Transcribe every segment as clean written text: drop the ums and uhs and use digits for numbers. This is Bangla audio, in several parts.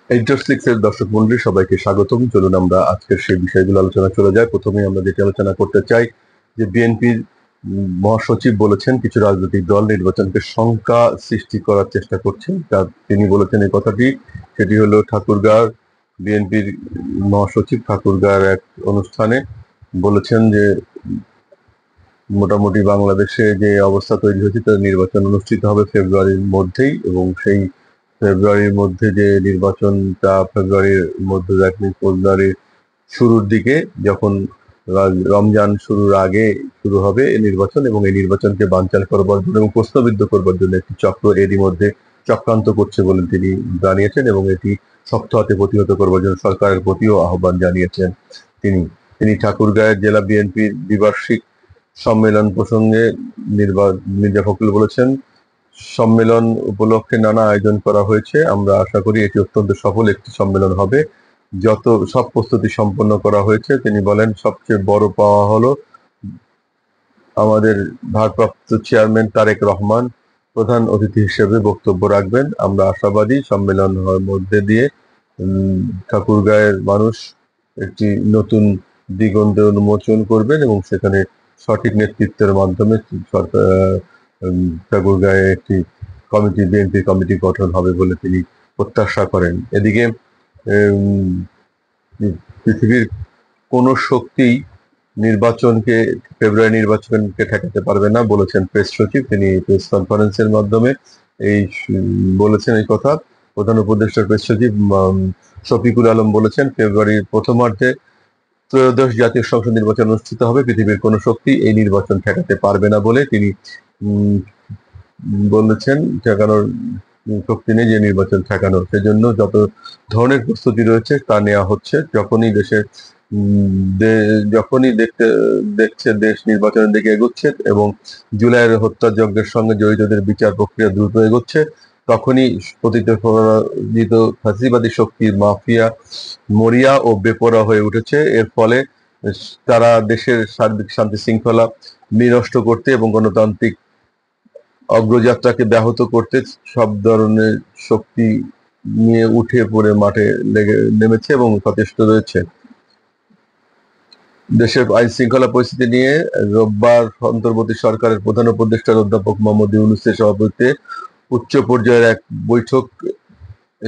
এডিটর সিক্স এর দর্শক মন্ডলী সবাইকে স্বাগতম। চলুন আমরা আজকের সেই বিষয়গুলো আলোচনা চলে যাই। প্রথমে আমরা যেটি আলোচনা করতে চাই যে বিএনপির মহাসচিব বলেছেন কিছু রাজনৈতিক দল নির্বাচনকে শঙ্কা সৃষ্টি করার চেষ্টা করছে। তিনি বলেছেন এই কথাটি, সেটি হলো ঠাকুরগাঁও বিএনপির মহাসচিব ঠাকুরগাঁওয়ের এক অনুষ্ঠানে বলেছেন যে মোটামুটি বাংলাদেশে যে অবস্থা তৈরি হয়েছে তার নির্বাচন অনুষ্ঠিত হবে ফেব্রুয়ারির মধ্যেই, এবং সেই ফেব্রুয়ারির মধ্যে যে নির্বাচনটা ফেব্রুয়ারির মধ্যে ফেব্রুয়ারির শুরুর দিকে যখন রমজান শুরুর আগে শুরু হবে এই নির্বাচন, এবং এই নির্বাচনকে বানচাল করবার জন্য এবং প্রশ্নবিদ্ধ করবার জন্য একটি চক্র এরই মধ্যে চক্রান্ত করছে বলে তিনি জানিয়েছেন, এবং এটি শক্ত হাতে প্রতিহত করবার জন্য সরকারের প্রতিও আহ্বান জানিয়েছেন তিনি। তিনি ঠাকুরগাঁয়ের জেলা বিএনপির দ্বিবার্ষিক সম্মেলন প্রসঙ্গে মির্জা ফখরুল বলেছেন, সম্মেলন উপলক্ষে নানা আয়োজন করা হয়েছে। আমরা আশা করি এটি অত্যন্ত সফল একটি সম্মেলন হবে। সব প্রস্তুতি সম্পন্ন করা হয়েছে। তিনি বলেন, সবচেয়ে বড় পাওয়া হলো আমাদের ভারপ্রাপ্ত চেয়ারম্যান তারেক রহমান প্রধান অতিথি হিসেবে বক্তব্য রাখবেন। আমরা আশাবাদী সম্মেলন মধ্যে দিয়ে ঠাকুরগাঁয়ের মানুষ একটি নতুন দিগন্ত উন্মোচন করবেন, এবং সেখানে সঠিক নেতৃত্বের মাধ্যমে ঠাকুরগাঁয়ে একটি বিএনপি কমিটি গঠন হবে বলে তিনি প্রত্যাশা করেন। এদিকে পৃথিবীর কোনো শক্তি ফেব্রুয়ারি নির্বাচনকে ঠেকাতে পারবে না বলেছেন প্রেস সচিব। তিনি প্রেস কনফারেন্সের মাধ্যমে বলেছেন এই কথা। প্রধান উপদেষ্টার প্রেস সচিব শফিকুল আলম বলেছেন, ফেব্রুয়ারির প্রথমার্ধে ত্রয়োদশ জাতীয় সংসদ নির্বাচন অনুষ্ঠিত হবে। পৃথিবীর কোনো শক্তি এই নির্বাচন ঠেকাতে পারবে না বলে তিনি বলেছেন। ঠেকানোর শক্তি নেই যে নির্বাচন ঠেকানোর, সেজন্য যত ধরনের প্রস্তুতি রয়েছে তা নেওয়া হচ্ছে। যখনই দেখছে দেশ নির্বাচনের দিকে এগোচ্ছে এবং জুলাইয়ের হত্যাযজ্ঞের সঙ্গে জড়িতদের বিচার প্রক্রিয়া দ্রুত এগোচ্ছে, তখনই পতিত ফাঁসিবাদী শক্তির মাফিয়া মরিয়া ও বেপরোয়া হয়ে উঠেছে। এর ফলে তারা দেশের সার্বিক শান্তি শৃঙ্খলা বিনষ্ট করতে এবং গণতান্ত্রিক অগ্রযাত্রাকে ব্যাহত করতে সব ধরনের শক্তি নিয়ে উঠে পড়ে মাঠে নেমেছে এবং সচেষ্ট রয়েছে। দেশের আইন শৃঙ্খলা পরিস্থিতি নিয়ে রোববার অন্তর্বর্তী সরকারের প্রধান উপদেষ্টা অধ্যাপক মোহাম্মদ ইউনূসের সভাপতিত্বে উচ্চ পর্যায়ের এক বৈঠক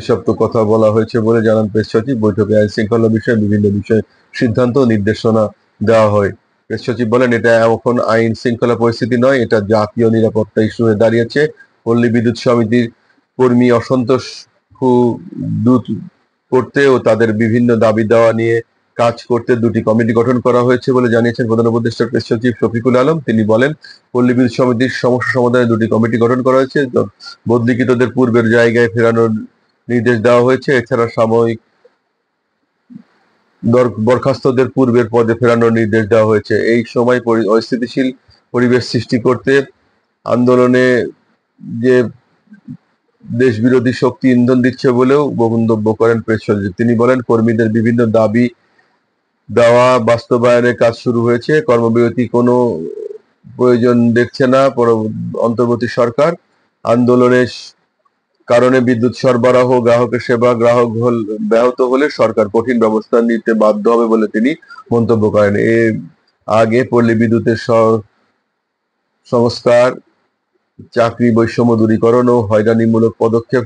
এসব তো কথা বলা হয়েছে বলে জানান প্রেস সচিব। বৈঠকে আইন শৃঙ্খলা বিষয়ে বিভিন্ন বিষয়ে সিদ্ধান্ত ও নির্দেশনা দেওয়া হয়। প্রেস সচিব বলেন, এটা এখন আইন শৃঙ্খলা পরিস্থিতি নয়, এটা জাতীয় নিরাপত্তা ইস্যু হয়ে দাঁড়িয়েছে। পল্লী বিদ্যুৎ সমিতির কর্মী অসন্তোষ দূর করতে ও তাদের বিভিন্ন দাবি দেওয়া নিয়ে কাজ করতে দুটি কমিটি গঠন করা হয়েছে বলে জানিয়েছেন প্রধান উপদেষ্টা প্রেস সচিব শফিকুল আলম। তিনি বলেন, পল্লী বিদ্যুৎ সমিতির সমস্যা সমাধানে দুটি কমিটি গঠন করা হয়েছে। বদলিকৃতদের পূর্বের জায়গায় ফেরানোর নির্দেশ দেওয়া হয়েছে। এছাড়া সাময়িক বরখাস্তদের পূর্বের পদে ফেরানোর নির্দেশ দেওয়া হয়েছে। এই সময় অস্থিতিশীল পরিবেশ সৃষ্টি করতে আন্দোলনে যে দেশবিরোধী শক্তি ইন্ধন দিচ্ছে বলেও মন্তব্য করেন প্রেস সচিব। তিনি বলেন, কর্মীদের বিভিন্ন দাবি দেওয়া বাস্তবায়নের কাজ শুরু হয়েছে। কর্মবিরতি কোনো প্রয়োজন দেখছে না অন্তর্বর্তী সরকার। আন্দোলনের কারণে বিদ্যুৎ সরবরাহ, গ্রাহকের সেবা ব্যাহত হলে সরকার কঠিন ব্যবস্থা নিতে বাধ্য হবে বলে তিনি মন্তব্য করেন। এর আগে পল্লী বিদ্যুতের সংস্কার, চাকরি বৈষম্য দূরীকরণ ও হয়রানিমূলক পদক্ষেপ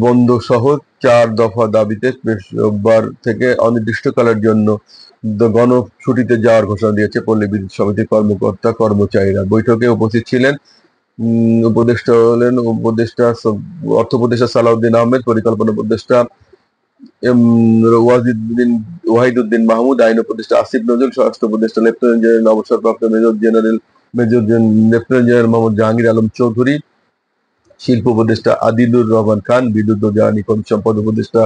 বন্ধ সহ 4 দফা দাবিতে রোববার থেকে অনির্দিষ্টকালের জন্য গণছুটিতে যাওয়ার ঘোষণা দিয়েছে পল্লী বিদ্যুৎ সমিতির কর্মকর্তা কর্মচারীরা। বৈঠকে উপস্থিত ছিলেন অর্থ উপদেষ্টা সালাউদ্দিন আহমেদ, পরিকল্পনা উপদেষ্টা ওয়াহিদুদ্দিন মাহমুদ, আইন উপদেষ্টা আসিফ নজরুল, স্বরাষ্ট্র উপদেষ্টা লেফটেন্যান্ট জেনারেল অবসরপ্রাপ্ত লেফটেন্যান্ট জেনারেল মোহাম্মদ জাহাঙ্গীর আলম চৌধুরী, শিল্প উপদেষ্টা আদিলুর রহমান খান, বিদ্যুৎ ও জ্বালানি খনিজ সম্পদ উপদেষ্টা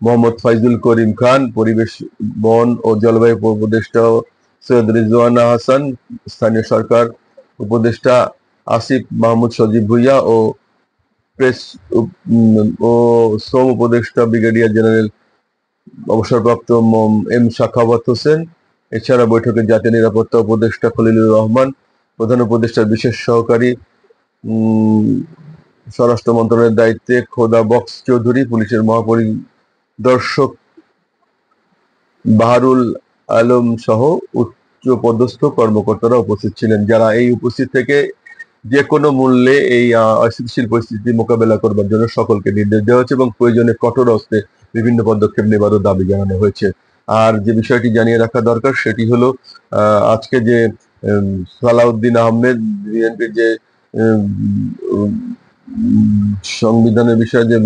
মোহাম্মদ ফাইজুল করিম খান, পরিবেশ বন ও জলবায়ু উপদেষ্টা সৈয়দ রিজওয়ানা হাসান, স্থানীয় সরকার উপদেষ্টা আসিফ মাহমুদ সজীব ভুইয়া ও শ্রম উপদেষ্টা ব্রিগেডিয়ার জেনারেল অবসরপ্রাপ্ত এম সাখাওয়াত হোসেন। এছাড়া বৈঠকে জাতীয় নিরাপত্তা উপদেষ্টা খলিলুর রহমান, প্রধান উপদেষ্টার বিশেষ সহকারী স্বরাষ্ট্র মন্ত্রণালয়ের দায়িত্বে খোদা বক্স চৌধুরী, পুলিশের মহাপরিদর্শক বাহারুল আলম সহ উচ্চ পদস্থ কর্মকর্তারা উপস্থিত ছিলেন, যারা এই উপস্থিত থেকে যে কোনো মূল্যে এই অস্থিতিশীল পরিস্থিতি মোকাবেলা করবার জন্য সকলকে নির্দেশ দেওয়া হয়েছে এবং প্রয়োজনে কঠোর হস্তে বিভিন্ন পদক্ষেপ নেবারও দাবি জানানো হয়েছে। আর যে বিষয়টি জানিয়ে রাখা দরকার সেটি হলো আজকে যে সালাউদ্দিন আহমেদ বিএনপির যে সংবিধানের বিষয়ে যে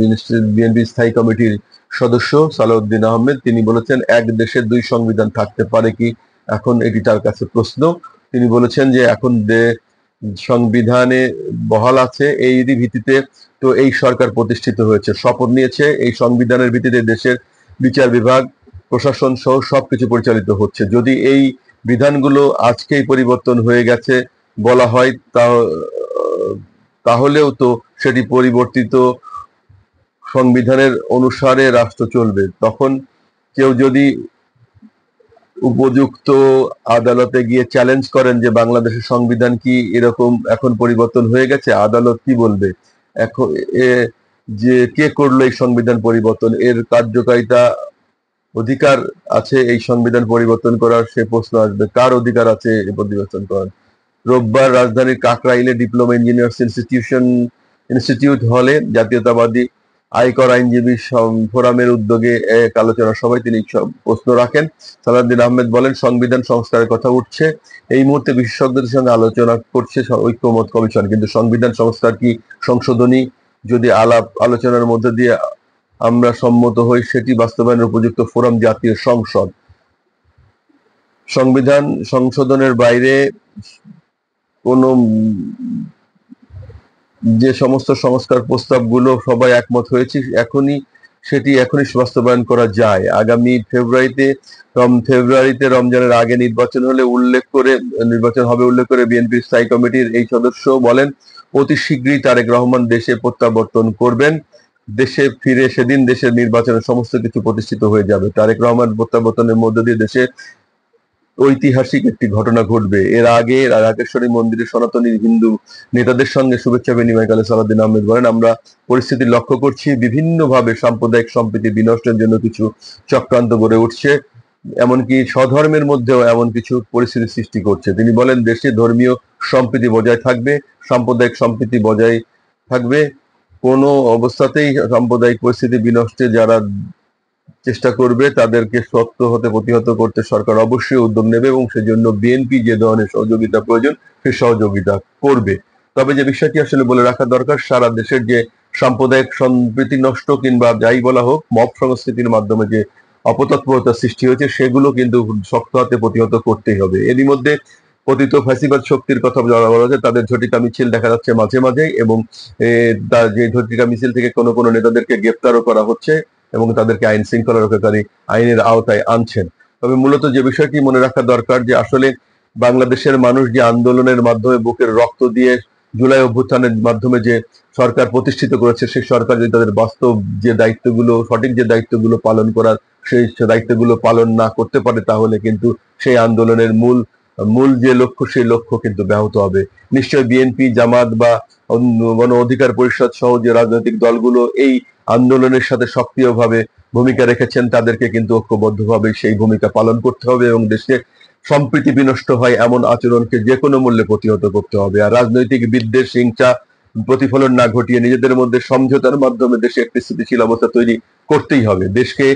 বিএনপি স্থায়ী কমিটির সদস্য সালাউদ্দিন আহমেদ, তিনি বলেছেন এক দেশে দুই সংবিধান থাকতে পারে কি, এখন এটি তার কাছে প্রশ্ন। তিনি বলেছেন যে এখন সংবিধানে বহাল আছে, এই ভিত্তিতে তো এই সরকার প্রতিষ্ঠিত হয়েছে, শপথ নিয়েছে, এই সংবিধানের ভিত্তিতে দেশের বিচার বিভাগ, প্রশাসন সহ সবকিছু পরিচালিত হচ্ছে। যদি এই বিধানগুলো আজকেই পরিবর্তন হয়ে গেছে বলা হয় তাহলেও তো সেটি পরিবর্তিত সংবিধানের অনুসারে রাষ্ট্র চলবে। তখন কেউ যদি উপযুক্ত আদালতে গিয়ে চ্যালেঞ্জ করেন যে বাংলাদেশের সংবিধান কি এরকম এখন পরিবর্তন হয়ে গেছে, আদালত কি বলবে? এখন যে কে করলো এই সংবিধান পরিবর্তন, এর কার্যকারিতা অধিকার আছে এই সংবিধান পরিবর্তন করার, সে প্রশ্ন আসবে কার অধিকার আছে এ পরিবর্তন করার। রোববার রাজধানীর কাকরাইলে ডিপ্লোমা ইঞ্জিনিয়ার্স ইনস্টিটিউট হলে জাতীয়তাবাদী আয়কর আইনজীবী ফোরামের উদ্যোগে এক আলোচনা সভায় তিনি প্রশ্ন রাখেন। সালাউদ্দিন আহমেদ বলেন, সংবিধান সংস্কারের কথা উঠছে, এই মুহূর্তে বিশেষজ্ঞদের সঙ্গে আলোচনা করছে ঐক্যমত কমিশন, কিন্তু সংবিধান সংস্কার কি সংশোধনী যদি আলাপ আলোচনার মধ্যে দিয়ে আমরা সম্মত হই, সেটি বাস্তবায়নের উপযুক্ত ফোরাম জাতীয় সংসদ। সংবিধান সংশোধনের বাইরে কোন যে সমস্ত সংস্কার প্রস্তাবগুলো সবাই একমত হয়েছে সেটি এখনই বাস্তবায়ন করা যায়। আগামী ফেব্রুয়ারিতে রমজানের আগে নির্বাচন হবে উল্লেখ করে বিএনপির স্থায়ী কমিটির এই সদস্য বলেন, অতি শীঘ্রই তারেক রহমান দেশে প্রত্যাবর্তন করবেন, দেশে ফিরে সেদিন দেশের নির্বাচনের সমস্ত কিছু প্রতিষ্ঠিত হয়ে যাবে। তারেক রহমান প্রত্যাবর্তনের মধ্য দিয়ে দেশে ঐতিহাসিক একটি ঘটনা ঘটবে। এর আগে রাকেশ্বরী মন্দিরে সনাতনী হিন্দু নেতাদের সঙ্গে শুভেচ্ছা বিনিময়কালে সালাউদ্দিন আহমেদ বলেন, আমরা পরিস্থিতি লক্ষ্য করছি, বিভিন্নভাবে সাম্প্রদায়িক সম্প্রীতি বিনষ্টের জন্য কিছু চক্রান্ত গড়ে উঠছে, এমনকি স্বধর্মের মধ্যেও এমন কিছু পরিস্থিতি সৃষ্টি করছে। তিনি বলেন, দেশে ধর্মীয় সম্প্রীতি বজায় থাকবে, সাম্প্রদায়িক সম্প্রীতি বজায় থাকবে, কোনো অবস্থাতেই সাম্প্রদায়িক পরিস্থিতি বিনষ্টে যারা চেষ্টা করবে তাদেরকে শক্ত হতে প্রতিহত করতে সরকার অবশ্যই উদ্যোগ নেবে এবং সেজন্য বিএনপি যে ধরনের সহযোগিতা প্রয়োজন সে সহযোগিতা করবে। তবে যে বিষয়টি আসলে বলে রাখা দরকার, সারা দেশের যে সাম্প্রদায়িক সম্প্রীতি নষ্ট কিংবা যাই বলা হোক মব সংস্কৃতির মাধ্যমে যে অপতৎপরতা সৃষ্টি হয়েছে সেগুলো কিন্তু শক্ত হাতে প্রতিহত করতেই হবে। এরই মধ্যে পতিত ফ্যাসিবাদ শক্তির কথা বলা হচ্ছে, তাদের ঝটিকা মিছিল দেখা যাচ্ছে মাঝে মাঝে এবং যে ঝটিকা মিছিল থেকে কোনো নেতাদেরকে গ্রেপ্তারও করা হচ্ছে এবং তাদেরকে আইন শৃঙ্খলা রক্ষাকারী আইনের আওতায় আনছেন। তবে মূলত যে বিষয়টি মনে রাখা দরকার যে আসলে বাংলাদেশের মানুষ যে আন্দোলনের মাধ্যমে বুকের রক্ত দিয়ে জুলাই অভ্যুত্থানের মাধ্যমে যে সরকার প্রতিষ্ঠিত করেছে, সেই সরকার যদি তাদের বাস্তব যে দায়িত্বগুলো, সঠিক যে দায়িত্বগুলো পালন করার সেই দায়িত্বগুলো পালন না করতে পারে, তাহলে কিন্তু সেই আন্দোলনের মূল যে লক্ষ্য সেই লক্ষ্য কিন্তু ব্যাহত হবে। নিশ্চয় বিএনপি, জামাত বা গণ অধিকার পরিষদ সহ যে রাজনৈতিক দলগুলো এই আন্দোলনের সাথে সক্রিয়ভাবে ভূমিকা রেখেছেন, তাদেরকে কিন্তু ঐক্যবদ্ধভাবে সেই ভূমিকা পালন করতে হবে এবং দেশে সম্প্রীতি বিনষ্ট হয় এমন আচরণকে যে কোনো মূল্যে প্রতিহত করতে হবে। আর রাজনৈতিক বিদ্বেষ, হিংসা প্রতিফলন না ঘটিয়ে নিজেদের মধ্যে সমঝোতার মাধ্যমে দেশে একটি স্থিতিশীল অবস্থা তৈরি করতেই হবে। দেশকে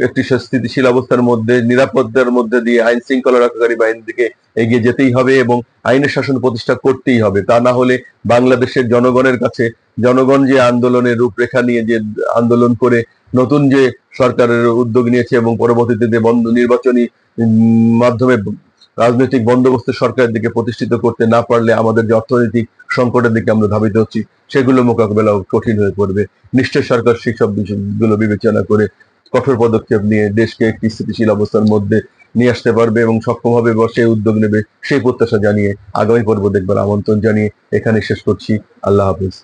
একটি স্থিতিশীল অবস্থার মধ্যে, নিরাপত্তার মধ্যে দিয়ে আইন শৃঙ্খলা রক্ষাকারী বাহিনীর দিকে এগিয়ে যেতেই হবে এবং আইনের শাসন প্রতিষ্ঠা করতেই হবে। তা না হলে বাংলাদেশের জনগণের কাছে জনগণ যে আন্দোলনের রূপরেখা নিয়ে যে আন্দোলন করে নতুন যে সরকারের উদ্যোগ নিয়েছে এবং পরবর্তীতে যে নির্বাচনী মাধ্যমে রাজনৈতিক বন্দোবস্ত সরকারের দিকে প্রতিষ্ঠিত করতে না পারলে আমাদের যে অর্থনৈতিক সংকটের দিকে আমরা ধাবিত হচ্ছি সেগুলো মোকাবেলা কঠিন হয়ে পড়বে। নিশ্চয় সরকার সেই সব বিষয়গুলো বিবেচনা করে কঠোর পদক্ষেপ নিয়ে দেশকে একটি স্থিতিশীল অবস্থার মধ্যে নিয়ে আসতে পারবে এবং সক্ষম হবে বা সেই উদ্যোগ নেবে সেই প্রত্যাশা জানিয়ে আগামী পর্ব দেখবার আমন্ত্রণ জানিয়ে এখানে শেষ করছি। আল্লাহ হাফিজ।